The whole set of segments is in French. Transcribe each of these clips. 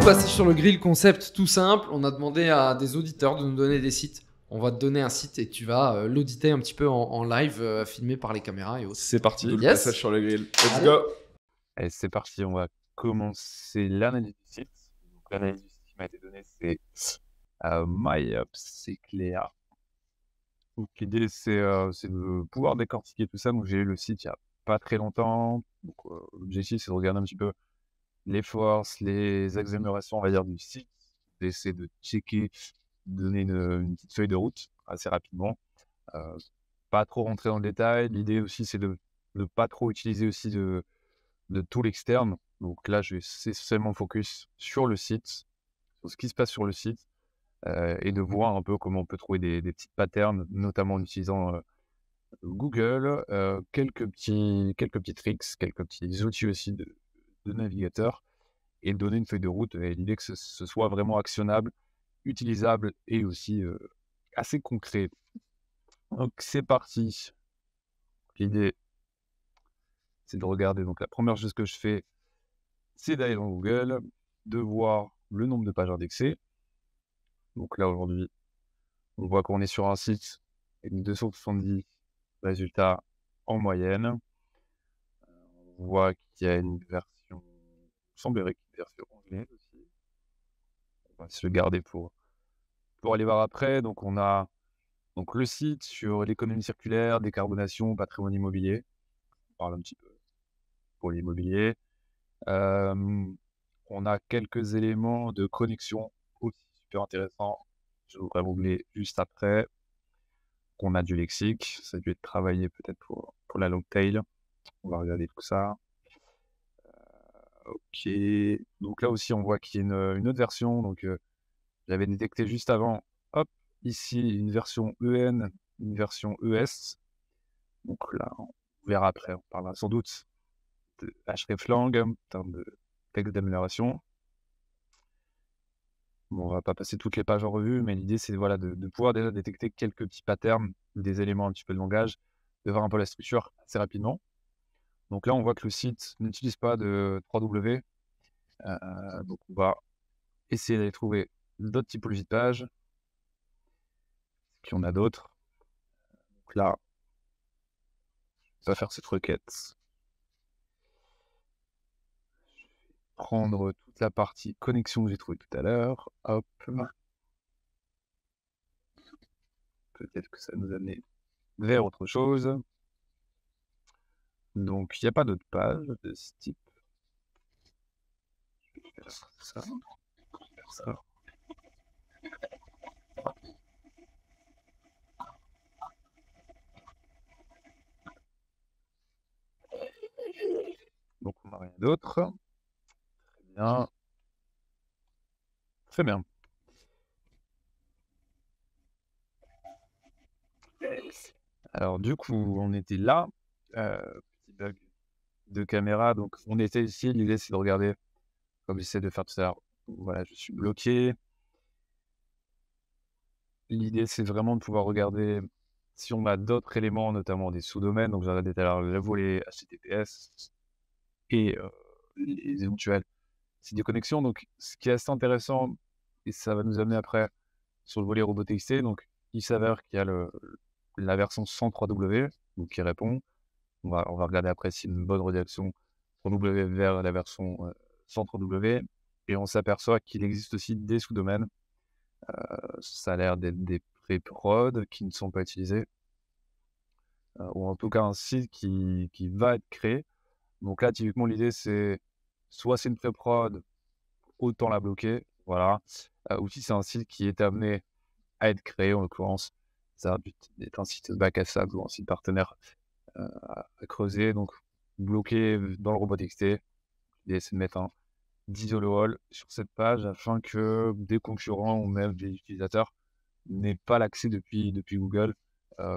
passer sur le grill concept tout simple. On a demandé à des auditeurs de nous donner des sites. On va te donner un site et tu vas l'auditer un petit peu en live, filmé par les caméras et autres. C'est parti. Double Yes. passage sur le grill. Let's Allez. go. Allez, c'est parti, on va commencer l'analyse du site. Donc, l'analyse du site qui m'a été donnée, c'est MyUpSecLea. Donc, l'idée, c'est de pouvoir décortiquer tout ça. Donc, j'ai eu le site il n'y a pas très longtemps. Donc, l'objectif, c'est de regarder un petit peu les forces, les améliorations, on va dire, du site, d'essayer de checker, de donner une petite feuille de route assez rapidement. Pas trop rentrer dans le détail. L'idée aussi, c'est de ne pas trop utiliser aussi de tout l'externe. Donc là, je vais essentiellement focus sur le site, sur ce qui se passe sur le site, et de voir un peu comment on peut trouver des petits patterns, notamment en utilisant Google, quelques petits tricks, quelques petits outils aussi de navigateur, et donner une feuille de route. Et l'idée que ce soit vraiment actionnable, utilisable et aussi assez concret. Donc c'est parti. L'idée, c'est de regarder. Donc la première chose que je fais, c'est d'aller dans Google, de voir le nombre de pages indexées. Donc là, aujourd'hui, on voit qu'on est sur un site avec 270 résultats en moyenne. On voit qu'il y a une version, il semblerait qu'il y ait une version anglaise aussi. On va se le garder pour aller voir après. Donc on a donc le site sur l'économie circulaire, décarbonation, patrimoine immobilier. On parle un petit peu pour l'immobilier. On a quelques éléments de connexion aussi super intéressants. Je voudrais googler juste après. On a du lexique, ça a dû être travaillé peut-être pour la long tail. On va regarder tout ça. Ok. Donc là aussi, on voit qu'il y a une autre version. Donc j'avais détecté juste avant. Hop, ici une version EN, une version ES. Donc là, on verra après. On parlera sans doute de hreflang en termes de texte d'amélioration. Bon, on va pas passer toutes les pages en revue, mais l'idée, c'est voilà, de pouvoir déjà détecter quelques petits patterns, des éléments un petit peu de langage, de voir un peu la structure assez rapidement. Donc là, on voit que le site n'utilise pas de 3W. Donc on va essayer d'aller trouver d'autres typologies de pages. Puis on a d'autres. Donc là, on va faire cette requête. Je vais prendre toute la partie connexion que j'ai trouvée tout à l'heure. Hop. Peut-être que ça nous amène vers autre chose. Donc, il n'y a pas d'autres pages de ce type. Je vais faire ça. Faire ça. Donc, on n'a rien d'autre. Très bien. Très bien. Alors, du coup, on était là. Petit bug de caméra. Donc, on était ici. L'idée, c'est de regarder, comme j'essaie de faire tout à l'heure. Voilà, je suis bloqué. L'idée, c'est vraiment de pouvoir regarder si on a d'autres éléments, notamment des sous-domaines. Donc, j'ai regardé tout à l'heure le volet HTTPS et les éventuels sites de connexion. Donc, ce qui est assez intéressant, et ça va nous amener après sur le volet robot.txt. Donc, il s'avère qu'il y a la version 103W, donc qui répond. On va regarder après si une bonne redirection pour W vers la version 103W. Et on s'aperçoit qu'il existe aussi des sous-domaines. Ça a l'air d'être des pré-prod qui ne sont pas utilisés. Ou en tout cas un site qui va être créé. Donc là, typiquement, l'idée, c'est soit c'est une pré-prod, autant la bloquer. Voilà. Ou si c'est un site qui est amené à être créé, en l'occurrence, ça est un site bac à sable ou un site partenaire à creuser. Donc, bloqué dans le robot.txt. L'idée, c'est de mettre un d'isolo all sur cette page afin que des concurrents ou même des utilisateurs n'aient pas l'accès depuis Google.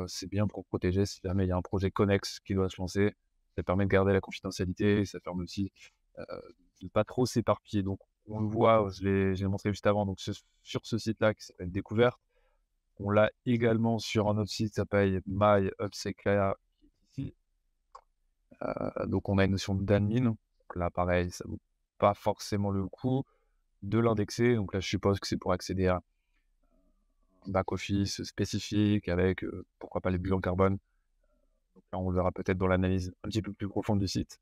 C'est bien pour protéger si jamais il y a un projet connexe qui doit se lancer. Ça permet de garder la confidentialité, ça permet aussi de ne pas trop s'éparpiller. Donc, on le voit, j'ai montré juste avant, donc sur ce site-là qui s'appelle Découverte. On l'a également sur un autre site qui s'appelle MyUpSecLea, qui est ici. Donc, on a une notion d'admin. Donc là, pareil, ça vaut pas forcément le coup. de l'indexer. Donc là, je suppose que c'est pour accéder à un back-office spécifique avec, pourquoi pas les bilans carbone. Donc là, on le verra peut-être dans l'analyse un petit peu plus profonde du site.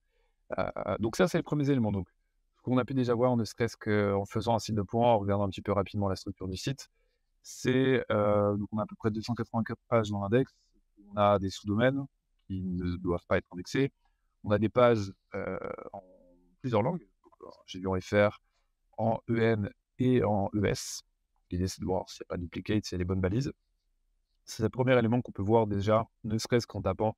Donc ça, c'est les premiers éléments. Donc, ce qu'on a pu déjà voir, ne serait-ce qu'en faisant un site de point, en regardant un petit peu rapidement la structure du site, c'est, donc on a à peu près 284 pages dans l'index. On a des sous-domaines qui ne doivent pas être indexés. On a des pages, en plusieurs langues. Donc, j'ai vu en FR, en EN et en ES. L'idée, c'est de voir s'il n'y a pas de duplicate, s'il y a les bonnes balises. C'est le premier élément qu'on peut voir déjà, ne serait-ce qu'en tapant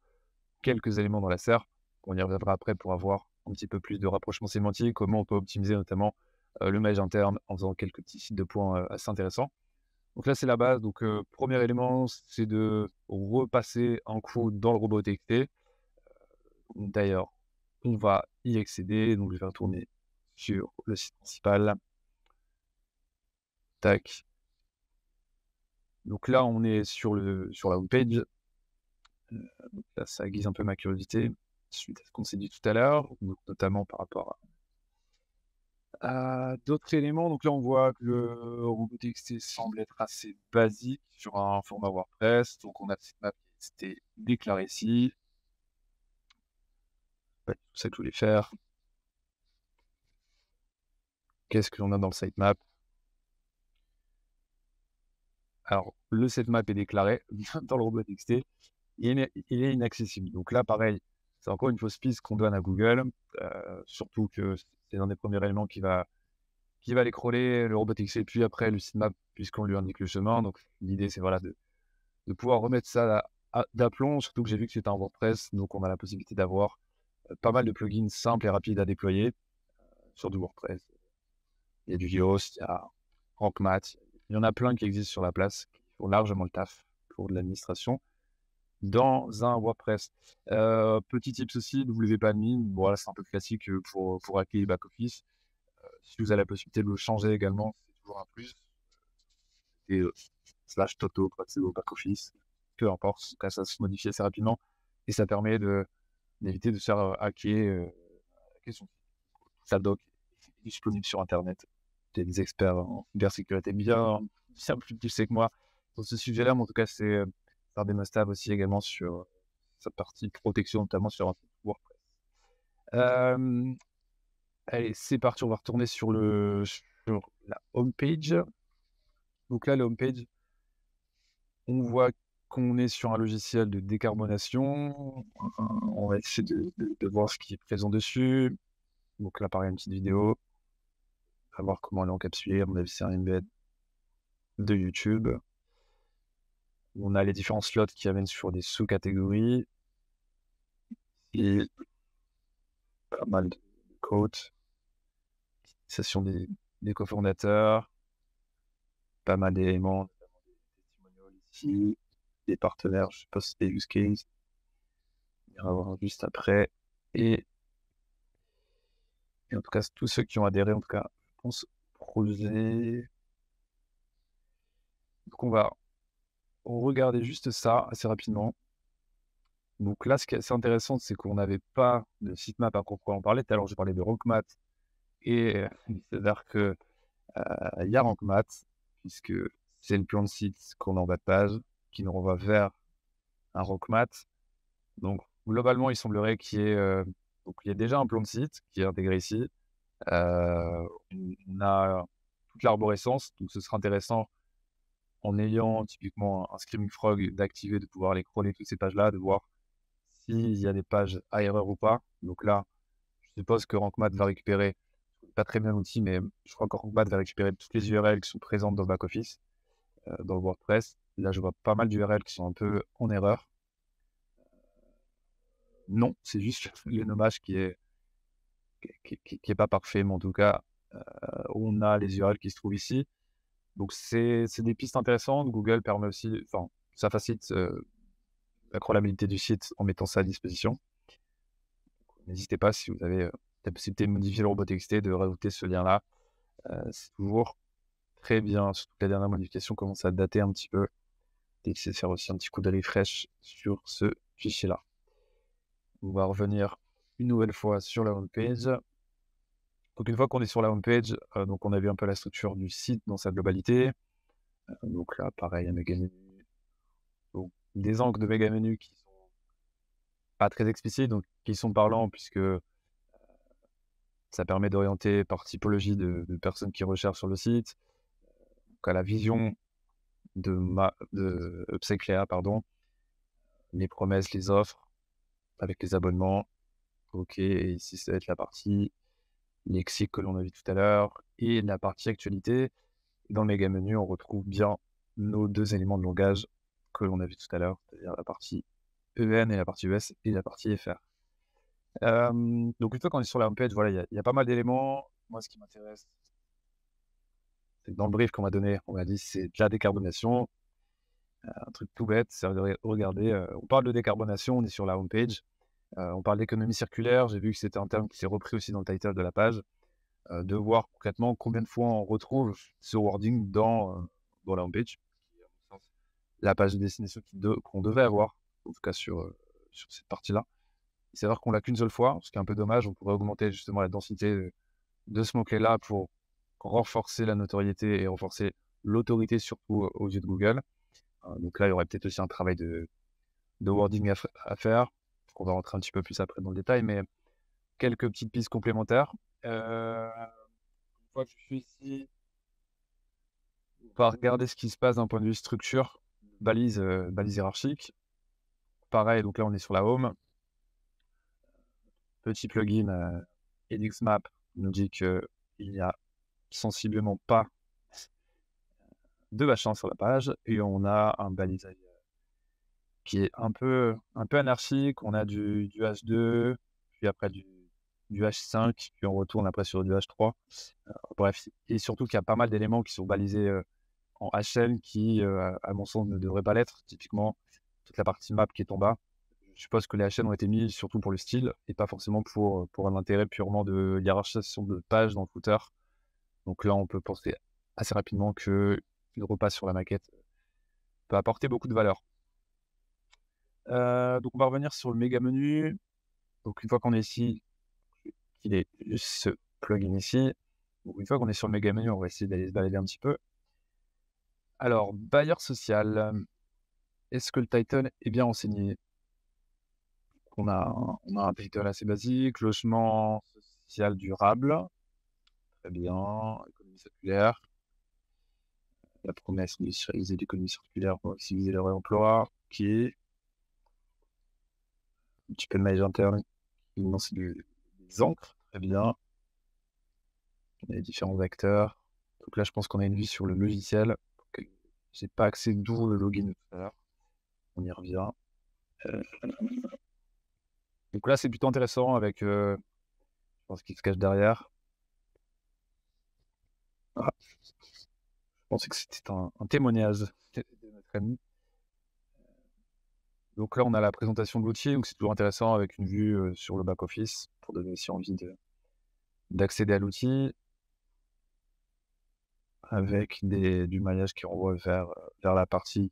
quelques éléments dans la SERP. On y reviendra après pour avoir un petit peu plus de rapprochement sémantique, comment on peut optimiser notamment le maillage interne en faisant quelques petits sites de points assez intéressants. Donc là, c'est la base. Donc, premier élément, c'est de repasser un coup dans le robot TXT. D'ailleurs, on va y accéder. Donc, je vais retourner sur le site principal. Tac. Donc là, on est sur la homepage. Donc là, ça aiguise un peu ma curiosité suite à ce qu'on s'est dit tout à l'heure, notamment par rapport à d'autres éléments. Donc là, on voit que le robot TXT semble être assez basique sur un format WordPress. Donc on a le sitemap qui était déclaré ici. Pas tout ça que je voulais faire. Qu'est-ce que l'on a dans le sitemap? Alors, le sitemap est déclaré dans le robot TXT. Il est inaccessible. Donc là, pareil, c'est encore une fausse piste qu'on donne à Google. Surtout que c'est l'un des premiers éléments qui va aller crawler le robot TXT, puis après le sitemap, puisqu'on lui indique le chemin. Donc l'idée, c'est voilà, de pouvoir remettre ça d'aplomb, surtout que j'ai vu que c'était un WordPress, donc on a la possibilité d'avoir pas mal de plugins simples et rapides à déployer sur du WordPress. Il y a du Yoast, il y a RankMath, il y en a plein qui existent sur la place, qui font largement le taf pour de l'administration dans un WordPress. Petit tips aussi, WPadmin, voilà, c'est un peu classique pour hacker les back-office. Si vous avez la possibilité de le changer également, c'est toujours un plus. Et slash Toto, c'est au back-office, peu importe, là, ça se modifie assez rapidement et ça permet d'éviter de se faire hacker son sa doc est disponible sur Internet. Il y a des experts en cybersécurité bien plus poussés que moi sur ce sujet-là, mais en tout cas, c'est faire des must-have aussi également sur sa partie protection, notamment sur un site WordPress. Allez, c'est parti, on va retourner sur la homepage. Donc là, la homepage, on voit qu'on est sur un logiciel de décarbonation. On va essayer de voir ce qui est présent dessus. Donc là, pareil, une petite vidéo. On va voir comment elle est encapsulée. À mon avis, c'est un embed de YouTube. On a les différents slots qui amènent sur des sous-catégories. Et pas mal de quotes. Session des cofondateurs. Pas mal d'éléments. Des testimonials ici. Des partenaires, je sais pas si c'est des use cases. On ira voir juste après. Et en tout cas, tous ceux qui ont adhéré, en tout cas, je pense, projet. Donc on va regarder juste ça assez rapidement. Donc là, ce qui est assez intéressant, c'est qu'on n'avait pas de sitemap à proprement parler. Tout à l'heure, j'ai parlé de RankMath et c'est-à-dire que il y a RankMath, puisque c'est le plan de site qu'on a en bas de page, qui nous renvoie vers un RankMath. Donc globalement, il semblerait qu'il y ait, donc, il y a déjà un plan de site qui est intégré ici. On a toute l'arborescence, donc ce sera intéressant en ayant typiquement un Screaming Frog d'activer, de pouvoir aller crawler toutes ces pages-là, de voir s'il y a des pages à erreur ou pas. Donc là, je suppose que RankMath va récupérer, pas très bien l'outil, mais je crois que RankMath va récupérer toutes les URL qui sont présentes dans le back-office, dans le WordPress. Là, je vois pas mal d'URL qui sont un peu en erreur. Non, c'est juste le nommage qui est pas parfait, mais en tout cas, on a les URL qui se trouvent ici. Donc c'est des pistes intéressantes. Google permet aussi, enfin, ça facilite la crawlabilité du site en mettant ça à disposition. N'hésitez pas, si vous avez la possibilité de modifier le robot TXT, de rajouter ce lien-là. C'est toujours très bien, surtout que la dernière modification commence à dater un petit peu. Et c'est de faire aussi un petit coup de refresh sur ce fichier-là. On va revenir une nouvelle fois sur la homepage. Donc une fois qu'on est sur la home page, donc on a vu un peu la structure du site dans sa globalité. Donc là, pareil, un méga menu. Donc des angles de méga menu qui sont pas très explicites, donc qui sont parlants puisque ça permet d'orienter par typologie de personnes qui recherchent sur le site. Donc à la vision de Upside pardon, les promesses, les offres avec les abonnements. OK, et ici, ça va être la partie lexique que l'on a vu tout à l'heure et la partie actualité. Dans le méga menu, on retrouve bien nos 2 éléments de langage que l'on a vu tout à l'heure, c'est-à-dire la partie EN et la partie ES et la partie FR. Donc une fois qu'on est sur la home page, voilà, il y a pas mal d'éléments. Moi, ce qui m'intéresse, c'est que dans le brief qu'on m'a donné, on m'a dit: «C'est de la décarbonation». Un truc tout bête, c'est regarder, on parle de décarbonation, on est sur la home page. On parle d'économie circulaire, j'ai vu que c'était un terme qui s'est repris aussi dans le title de la page. De voir concrètement combien de fois on retrouve ce wording dans la home page, qui est à mon sens la page de destination qu'on devait avoir, en tout cas sur cette partie-là. C'est vrai qu'on l'a qu'une seule fois, ce qui est un peu dommage. On pourrait augmenter justement la densité de ce mot-clé-là pour renforcer la notoriété et renforcer l'autorité surtout aux yeux de Google. Donc là, il y aurait peut-être aussi un travail de wording à faire. On va rentrer un petit peu plus après dans le détail, mais quelques petites pistes complémentaires. Une fois que je suis ici, on va regarder ce qui se passe d'un point de vue structure, balise hiérarchique. Pareil, donc là, on est sur la home. Petit plugin EdXMap nous dit qu'il n'y a sensiblement pas de H1 sur la page et on a un balisage qui est un peu anarchique. On a du H2, puis après du H5, puis on retourne après sur du H3. Bref, et surtout qu'il y a pas mal d'éléments qui sont balisés en HN qui, à mon sens, ne devraient pas l'être. Typiquement, toute la partie map qui est en bas. Je suppose que les HN ont été mis surtout pour le style et pas forcément pour un intérêt purement de hiérarchisation de pages dans le footer. Donc là, on peut penser assez rapidement qu'une repasse sur la maquette peut apporter beaucoup de valeur. Donc on va revenir sur le méga menu. Donc une fois qu'on est ici, il est ce plugin ici. Donc une fois qu'on est sur le méga menu, on va essayer d'aller se balader un petit peu. Alors, bailleur social, est-ce que le title est bien renseigné? On a un title assez basique, logement social durable, très bien, économie circulaire. La promesse d'industrialiser l'économie circulaire pour maximiser le réemploi, ok. Un petit peu de maillage interne, c'est des encres, très bien. On a les différents acteurs. Donc là, je pense qu'on a une vue sur le logiciel. J'ai pas accès d'où le login tout à l'heure. On y revient. Donc là, c'est plutôt intéressant avec, je pense qu'il se cache derrière. Ah, je pensais que c'était un témoignage de notre ami. Donc là, on a la présentation de l'outil, donc c'est toujours intéressant avec une vue sur le back-office pour donner aussi envie d'accéder à l'outil, avec du maillage qui renvoie vers la partie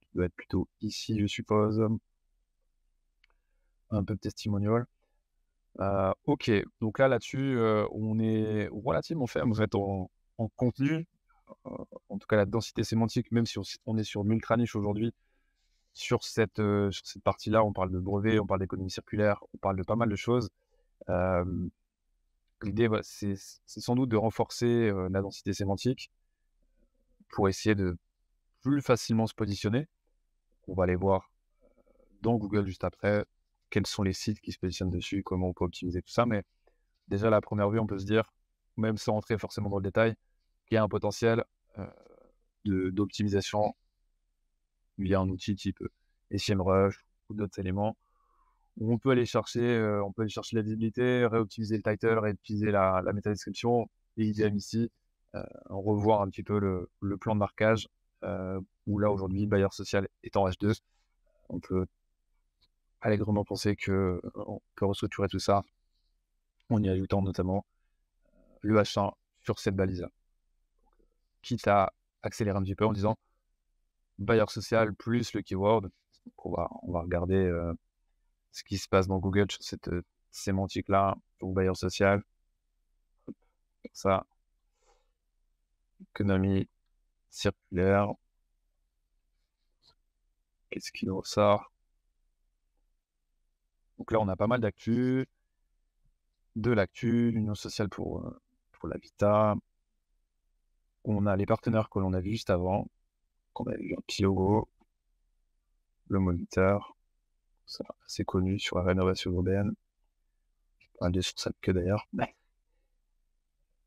qui doit être plutôt ici, je suppose. Un peu de testimonial. Ok, donc là-dessus, on est relativement ferme en fait en contenu. En tout cas, la densité sémantique, même si on est sur ultra niche aujourd'hui, sur cette partie-là, on parle de brevets, on parle d'économie circulaire, on parle de pas mal de choses. L'idée, voilà, c'est sans doute de renforcer la densité sémantique pour essayer de plus facilement se positionner. On va aller voir dans Google juste après quels sont les sites qui se positionnent dessus, comment on peut optimiser tout ça. Mais déjà, à la première vue, on peut se dire, même sans rentrer forcément dans le détail, qu'il y a un potentiel d'optimisation via un outil type SEMrush ou d'autres éléments. Où on peut aller chercher la visibilité, réoptimiser le title, réutiliser la métadescription, et idem ici, revoir un petit peu le plan de marquage, où là aujourd'hui, le bailleur social est en H2. On peut allègrement penser qu'on peut restructurer tout ça en y ajoutant notamment le H1 sur cette balise-là. Quitte à accélérer un petit peu en disant bailleur social plus le keyword. On va regarder ce qui se passe dans Google sur cette sémantique-là, donc bailleur social. ça. Économie circulaire. Qu'est-ce qu'il ressort? Donc là, on a pas mal d'actu. De l'actu, l'Union sociale pour l'habitat. On a les partenaires que l'on a vus juste avant. Qu'on a vu un petit logo. Le Moniteur. Ça, assez connu sur la rénovation urbaine. Un des sur ça que d'ailleurs.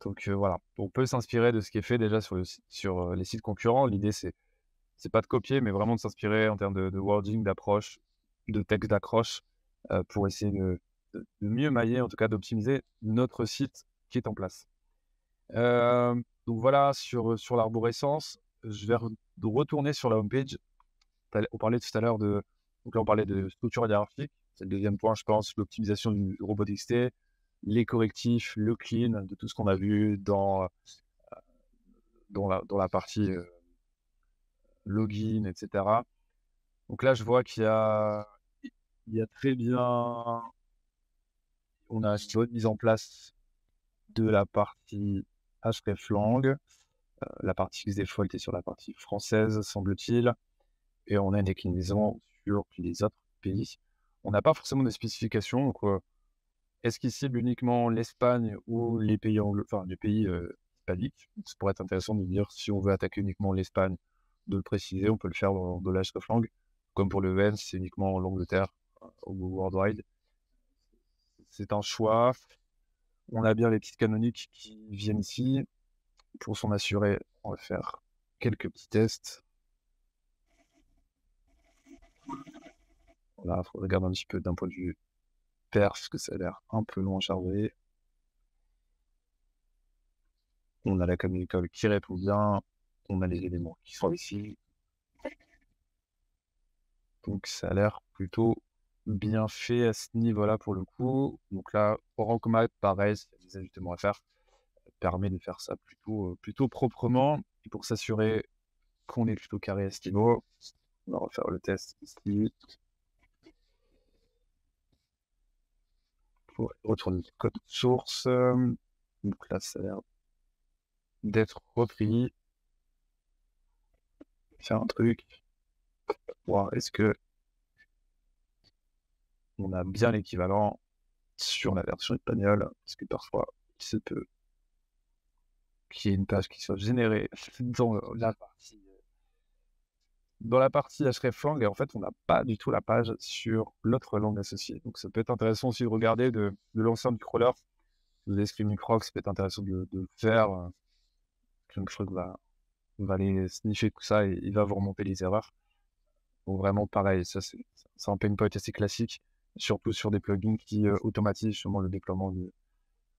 Donc voilà, on peut s'inspirer de ce qui est fait déjà sur les sites concurrents. L'idée, c'est pas de copier, mais vraiment de s'inspirer en termes de wording, d'approche, de texte d'accroche, pour essayer de mieux mailler, en tout cas d'optimiser notre site qui est en place. Donc voilà, sur l'arborescence, je vais retourner sur la homepage. On parlait tout à l'heure donc là on parlait de structure hiérarchique, c'est le deuxième point, je pense, l'optimisation du robot XT, les correctifs, le clean, de tout ce qu'on a vu dans la partie login, etc. Donc là, je vois qu'il y a très bien, on a une bonne mise en place de la partie hreflang, la partie xdefault est sur la partie française, semble-t-il, et on a une déclinaison sur les autres pays. On n'a pas forcément de spécifications, donc est-ce qu'il cible uniquement l'Espagne ou les pays les pays hispaniques? Ça pourrait être intéressant de dire si on veut attaquer uniquement l'Espagne, de le préciser, on peut le faire dans de l'hreflang. Comme pour le VN, c'est uniquement l'Angleterre au worldwide. C'est un choix. On a bien les petites canoniques qui viennent ici. Pour s'en assurer, on va faire quelques petits tests. Voilà, il faut regarder un petit peu d'un point de vue perf, parce que ça a l'air un peu long à charger. On a la canonical qui répond bien. On a les éléments qui sont ici. Donc ça a l'air plutôt bien fait à ce niveau-là pour le coup. Donc là, Orangmat, pareil, il y a des ajustements à faire. Permet de faire ça plutôt proprement. Et pour s'assurer qu'on est plutôt carré à ce niveau, on va refaire le test ici. Pour retourner le code source. Donc là, ça a l'air d'être repris. Faire un truc. Voir est-ce que on a bien l'équivalent sur la version espagnole. Parce que parfois, il se peut qu'il y ait une page qui soit générée dans la partie hreflang, et en fait, on n'a pas du tout la page sur l'autre langue associée. Donc, ça peut être intéressant aussi de regarder de lancer du crawler. Vous avez Screaming Frog, ça peut être intéressant de le faire. Screaming Frog va aller sniffer tout ça et il va vous remonter les erreurs. Donc, vraiment, pareil, ça, c'est un pain point assez classique, surtout sur des plugins qui automatisent justement le déploiement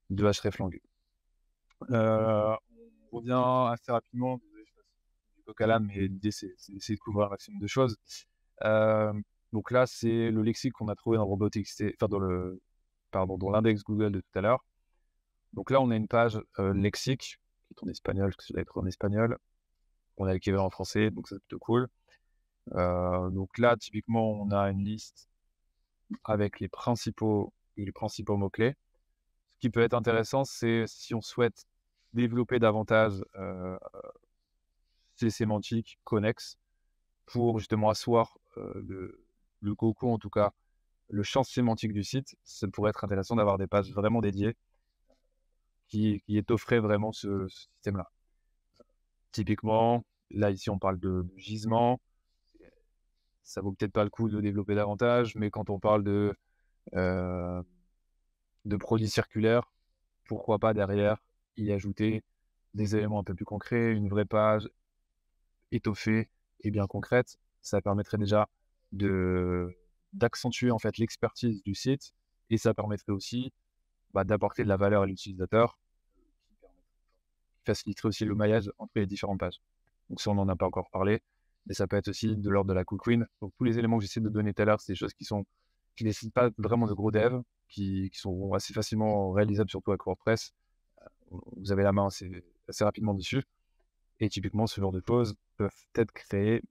de hreflang. On revient assez rapidement. Du coq à l'âne, mais l'idée, c'est d'essayer de couvrir un maximum de choses. Donc là, c'est le lexique qu'on a trouvé dans Robot.txt, enfin dans l'index Google de tout à l'heure. Donc là, on a une page lexique qui est en espagnol, parce que ça doit être en espagnol. On a l'équivalent en français, donc c'est plutôt cool. Donc là, typiquement, on a une liste avec les principaux mots-clés. Ce qui peut être intéressant, c'est si on souhaite développer davantage ces sémantiques connexes pour justement asseoir le cocon, en tout cas le champ sémantique du site. Ça pourrait être intéressant d'avoir des pages vraiment dédiées qui étofferaient vraiment ce système-là. Typiquement, là ici on parle de gisement. Ça vaut peut-être pas le coup de développer davantage, mais quand on parle de produits circulaires, pourquoi pas derrière y ajouter des éléments un peu plus concrets, une vraie page étoffée et bien concrète. Ça permettrait déjà d'accentuer en fait l'expertise du site, et ça permettrait aussi d'apporter de la valeur à l'utilisateur, qui faciliterait aussi le maillage entre les différentes pages. Donc ça, on n'en a pas encore parlé, mais ça peut être aussi de l'ordre de la cool queen. Donc tous les éléments que j'essaie de donner tout à l'heure, c'est des choses qui nécessitent pas vraiment de gros devs, qui sont assez facilement réalisables, surtout avec WordPress. Vous avez la main assez rapidement dessus. Et typiquement, ce genre de choses peuvent être créées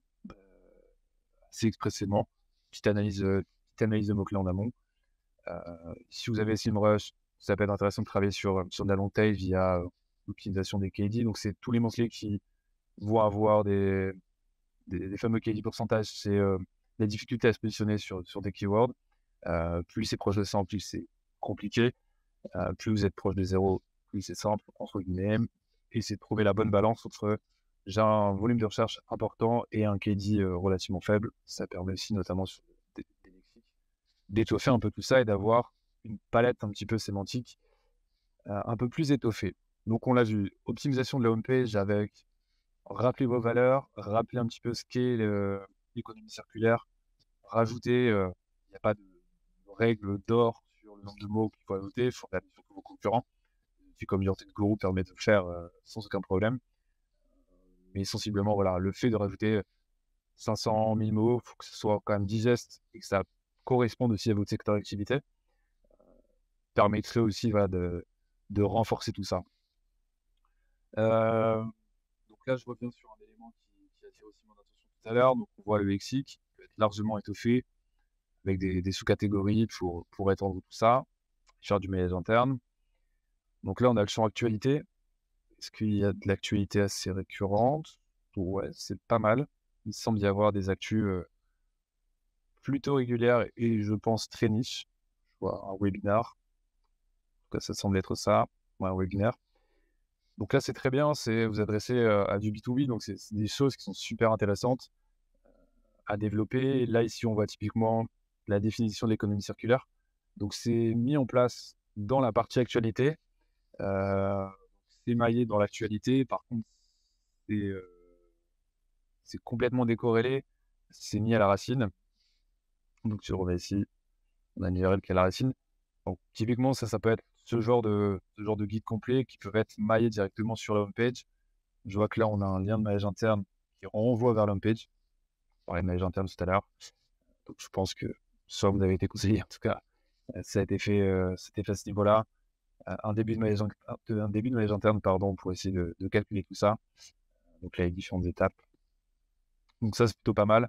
assez expressément. Petite analyse de mots-clés en amont. Si vous avez SEMrush, ça peut être intéressant de travailler sur de la long tail via l'optimisation des KD. Donc, c'est tous les mots-clés qui vont avoir des fameux KD pourcentages. C'est la difficulté à se positionner sur des keywords. Plus c'est proche de 100, plus c'est compliqué. Plus vous êtes proche de 0, plus c'est simple, entre guillemets. Et c'est de trouver la bonne balance entre j'ai un volume de recherche important et un KD relativement faible. Ça permet aussi, notamment sur des lexiques, d'étoffer un peu tout ça et d'avoir une palette un petit peu sémantique un peu plus étoffée. Donc, on l'a vu, optimisation de la homepage avec rappeler vos valeurs, rappeler un petit peu ce qu'est l'économie circulaire, rajouter, il n'y a pas de règle d'or sur le nombre de mots qu'il faut ajouter, il faut regarder surtout vos concurrents. Puis comme Your Tech Guru permet de le faire sans aucun problème. Mais sensiblement, voilà, le fait de rajouter 500 000 mots, il faut que ce soit quand même digeste et que ça corresponde aussi à votre secteur d'activité. Permettrait aussi voilà, de renforcer tout ça. Donc là, je reviens sur un élément qui attire aussi mon attention tout à l'heure. Donc, on voit le lexique qui peut être largement étoffé avec des sous-catégories pour étendre tout ça, faire du maillage interne. Donc là, on a le champ actualité. Est-ce qu'il y a de l'actualité assez récurrente? Ouais, c'est pas mal. Il semble y avoir des actus plutôt régulières et je pense très niche. Je vois un webinar. En tout cas, ça semble être ça. Ouais, un webinaire. Donc là, c'est très bien. C'est vous adresser à du B2B. Donc, c'est des choses qui sont super intéressantes à développer. Là, ici, on voit typiquement la définition de l'économie circulaire. Donc, c'est mis en place dans la partie actualité. C'est maillé dans l'actualité. Par contre, c'est complètement décorrélé. C'est mis à la racine. Donc, je remets ici. On a une URL qui est à la racine. Donc, typiquement, ça peut être ce genre de guide complet qui peut être maillé directement sur la homepage. Je vois que là, on a un lien de maillage interne qui renvoie vers la homepage. On parlait de maillage interne tout à l'heure. Donc, je pense que soit vous avez été conseillé, en tout cas, ça a été fait à ce niveau-là. Un début de maillage interne, pardon, pour essayer de calculer tout ça. Donc là, avec différentes étapes. Donc ça, c'est plutôt pas mal.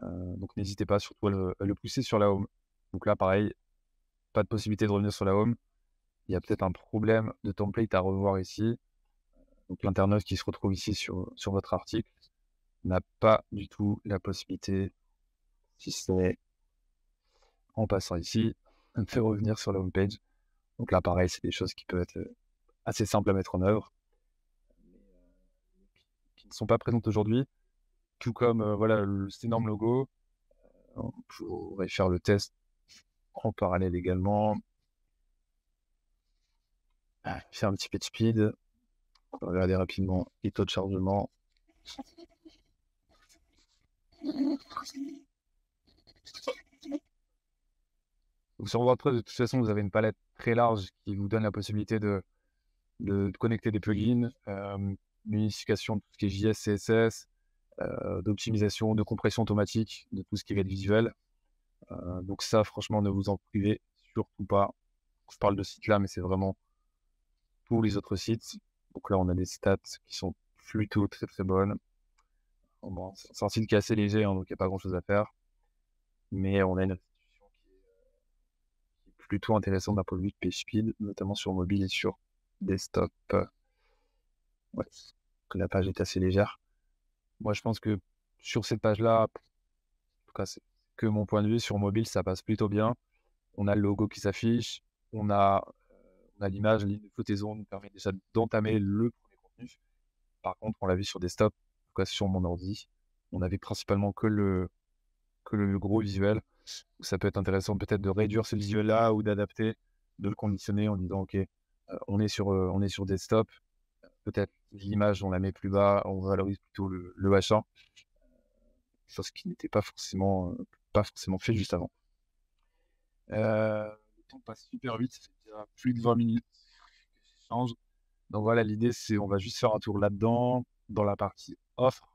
Donc n'hésitez pas surtout à le pousser sur la home. Donc là, pareil, pas de possibilité de revenir sur la home. Il y a peut-être un problème de template à revoir ici. Donc l'internaute qui se retrouve ici sur votre article n'a pas du tout la possibilité, si ce n'est en passant ici, de faire revenir sur la home page. Donc là, pareil, c'est des choses qui peuvent être assez simples à mettre en œuvre, mais qui ne sont pas présentes aujourd'hui. Tout comme voilà, cet énorme logo. On pourrait faire le test en parallèle également. Faire un petit peu de speed. On va regarder rapidement les taux de chargement. Donc sur WordPress, de toute façon, vous avez une palette très large qui vous donne la possibilité de connecter des plugins, unification de tout ce qui est JS, CSS, d'optimisation, de compression automatique, de tout ce qui va être visuel. Donc ça, franchement, ne vous en privez surtout pas. Je parle de sites là, mais c'est vraiment tous les autres sites. Donc là, on a des stats qui sont plutôt très très bonnes. Bon, c'est un site qui est assez léger, hein, donc il n'y a pas grand chose à faire. Mais on a une restitution qui est plutôt intéressante d'un point de vue de page speed, notamment sur mobile et sur desktop. Ouais, que la page est assez légère. Moi, je pense que sur cette page-là, en tout cas, c'est que mon point de vue, sur mobile, ça passe plutôt bien. On a le logo qui s'affiche, on a l'image, la ligne de flottaison nous permet déjà d'entamer le premier contenu. Par contre, on l'a vu sur desktop, en tout cas sur mon ordi, on avait principalement que le gros visuel. Ça peut être intéressant peut-être de réduire ce visuel-là ou d'adapter, de le conditionner en disant ok, on est sur desktop, peut-être l'image on la met plus bas, on valorise plutôt le H1, chose qui n'était pas forcément fait juste avant. Le temps passe super vite, ça fait déjà plus de 20 minutes que j'échange. Donc voilà, l'idée c'est on va juste faire un tour là-dedans, dans la partie offre.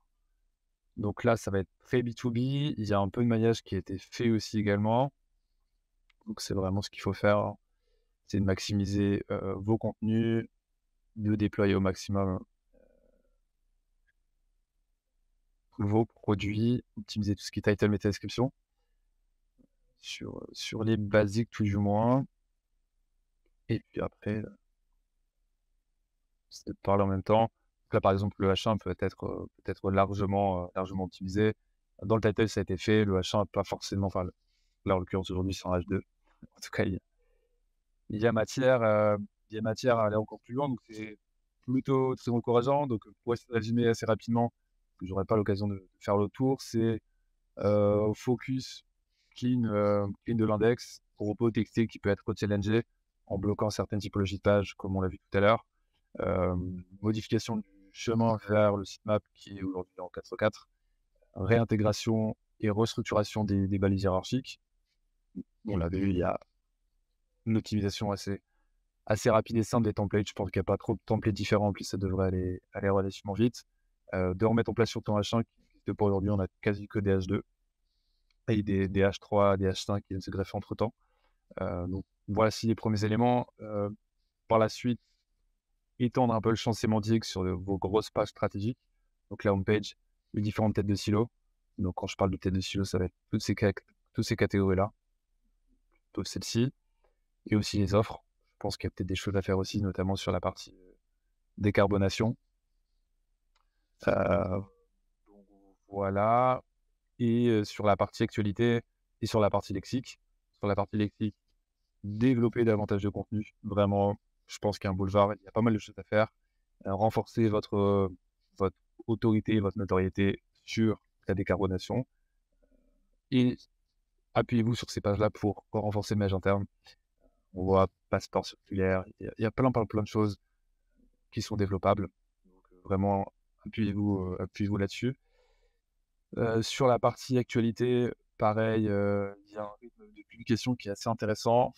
Donc là, ça va être très B2B. Il y a un peu de maillage qui a été fait aussi également. Donc c'est vraiment ce qu'il faut faire, c'est de maximiser vos contenus, de déployer au maximum vos produits, optimiser tout ce qui est title, meta description sur les basiques tout du moins. Et puis après, c'est de parler en même temps. Donc là, par exemple, le H1 peut être largement optimisé. Dans le title, ça a été fait. Le H1 pas forcément, enfin, là, en l'occurrence, aujourd'hui, c'est en H2. En tout cas, il y a matière, il y a matière à aller encore plus loin, donc c'est plutôt très encourageant. Donc, pour essayer de résumer assez rapidement, parce que j'aurai pas l'occasion de faire le tour, c'est focus clean de l'index, repos TXT qui peut être challengé en bloquant certaines typologies de pages, comme on l'a vu tout à l'heure. Modification du chemin vers le sitemap qui est aujourd'hui en 4.4, réintégration et restructuration des balises hiérarchiques. On l'avait vu, il y a une optimisation assez rapide et simple des templates. Je pense qu'il n'y a pas trop de templates différents, en plus ça devrait aller relativement vite. De remettre en place sur ton H1 qui n'existe pas aujourd'hui, on a quasi que des H2 et des H3, des H5 qui viennent se greffer entre temps. Donc voici les premiers éléments. Par la suite, étendre un peu le champ sémantique sur vos grosses pages stratégiques. Donc la homepage, les différentes têtes de silo. Donc quand je parle de têtes de silo, ça va être toutes ces catégories-là, plutôt celle-ci, et aussi les offres. Je pense qu'il y a peut-être des choses à faire aussi, notamment sur la partie décarbonation. Donc voilà. Et sur la partie actualité et sur la partie lexique. Sur la partie lexique, développer davantage de contenu. Vraiment, je pense qu'il y a un boulevard, il y a pas mal de choses à faire. Renforcer votre autorité, votre notoriété sur la décarbonation. Et appuyez-vous sur ces pages-là pour renforcer le maillage interne. On voit passeport circulaire, il y a plein de choses qui sont développables. Donc, vraiment, appuyez-vous là-dessus. Sur la partie actualité, pareil, il y a un rythme de publication qui est assez intéressant.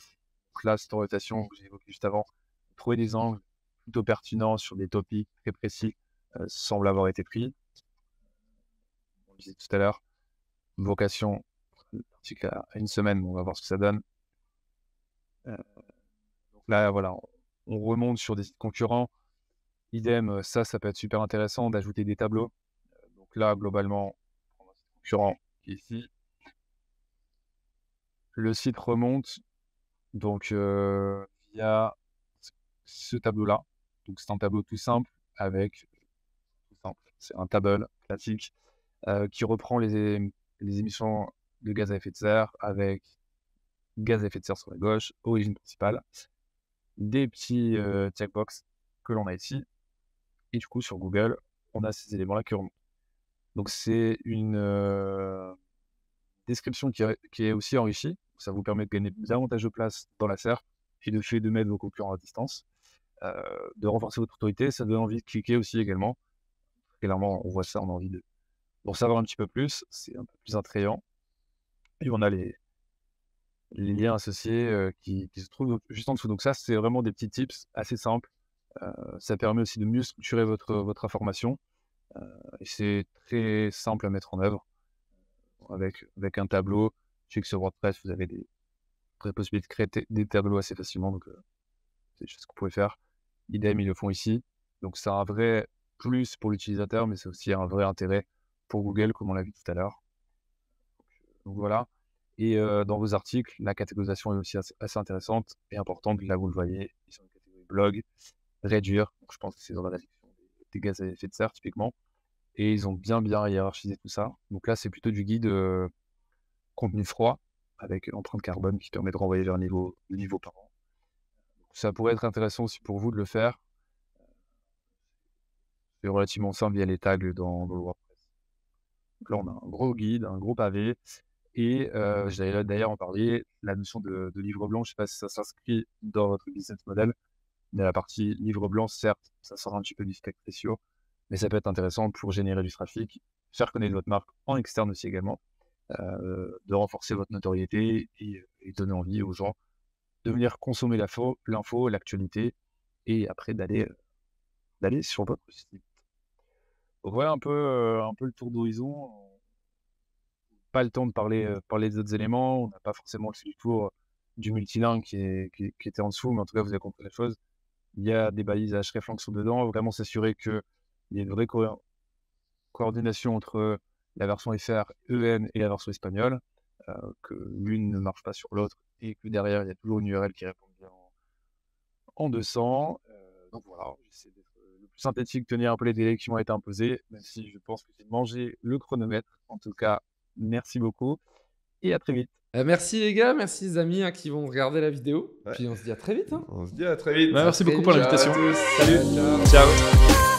Donc là, cette orientation que j'ai évoquée juste avant, trouver des angles plutôt pertinents sur des topics très précis semble avoir été pris. On le disait tout à l'heure, vocation, l'article à une semaine, on va voir ce que ça donne. Donc là, voilà, on remonte sur des sites concurrents. Idem, ça peut être super intéressant d'ajouter des tableaux. Donc là, globalement, on a un site concurrent qui est ici. Le site remonte donc via ce tableau-là. Donc c'est un tableau tout simple c'est un table classique qui reprend les émissions de gaz à effet de serre avec gaz à effet de serre sur la gauche, origine principale, des petits checkbox que l'on a ici. Et du coup, sur Google, on a ces éléments-là qui remontent. Donc c'est une description qui est aussi enrichie. Ça vous permet de gagner davantage de place dans la SERP et de fait de mettre vos concurrents à distance, de renforcer votre autorité. Ça donne envie de cliquer aussi également. Clairement, on voit ça, on a envie d'en savoir un petit peu plus. C'est un peu plus attrayant. Et on a les liens associés qui se trouvent juste en dessous. Donc ça, c'est vraiment des petits tips assez simples. Ça permet aussi de mieux structurer votre information. Et c'est très simple à mettre en œuvre avec un tableau. Je sais que sur WordPress, vous avez des possibilités de créer des tableaux assez facilement. Donc, c'est des choses que vous pouvez faire. Idem, ils le font ici. Donc, c'est un vrai plus pour l'utilisateur, mais c'est aussi un vrai intérêt pour Google, comme on l'a vu tout à l'heure. Donc, voilà. Et dans vos articles, la catégorisation est aussi assez intéressante et importante. Là, vous le voyez, ils sont dans la catégorie blog, réduire. Donc, je pense que c'est dans la réduction des gaz à effet de serre, typiquement. Et ils ont bien hiérarchisé tout ça. Donc là, c'est plutôt du guide contenu froid avec empreinte carbone qui permet de renvoyer vers le niveau par an. Ça pourrait être intéressant aussi pour vous de le faire. C'est relativement simple via les tags dans le WordPress. Donc là, on a un gros guide, un gros pavé. Et j'allais d'ailleurs en parler, la notion de livre blanc, je ne sais pas si ça s'inscrit dans votre business model, mais la partie livre blanc, certes, ça sort un petit peu du spec précieux, mais ça peut être intéressant pour générer du trafic, faire connaître votre marque en externe aussi également, de renforcer votre notoriété et donner envie aux gens de venir consommer l'info, l'actualité, et après d'aller sur votre site. Donc voilà un peu le tour d'horizon. Pas le temps de parler des autres éléments. On n'a pas forcément le tour du multilingue qui était en dessous, mais en tout cas, vous avez compris la chose. Il y a des balises hreflang qui sont dedans. Vraiment s'assurer qu'il y ait une vraie coordination entre la version FR, EN et la version espagnole, que l'une ne marche pas sur l'autre et que derrière, il y a toujours une URL qui répond bien en 200. Donc voilà, j'essaie synthétique, tenir un peu les délais qui m'ont été imposés, même si je pense que j'ai mangé le chronomètre. En tout cas, merci beaucoup et à très vite. Merci les gars, merci les amis hein, qui vont regarder la vidéo. Ouais. Puis on se dit à très vite. Hein. On se dit à très vite. Merci très beaucoup pour vite. l'invitation. Ciao à tous. Salut. Ciao. Ciao.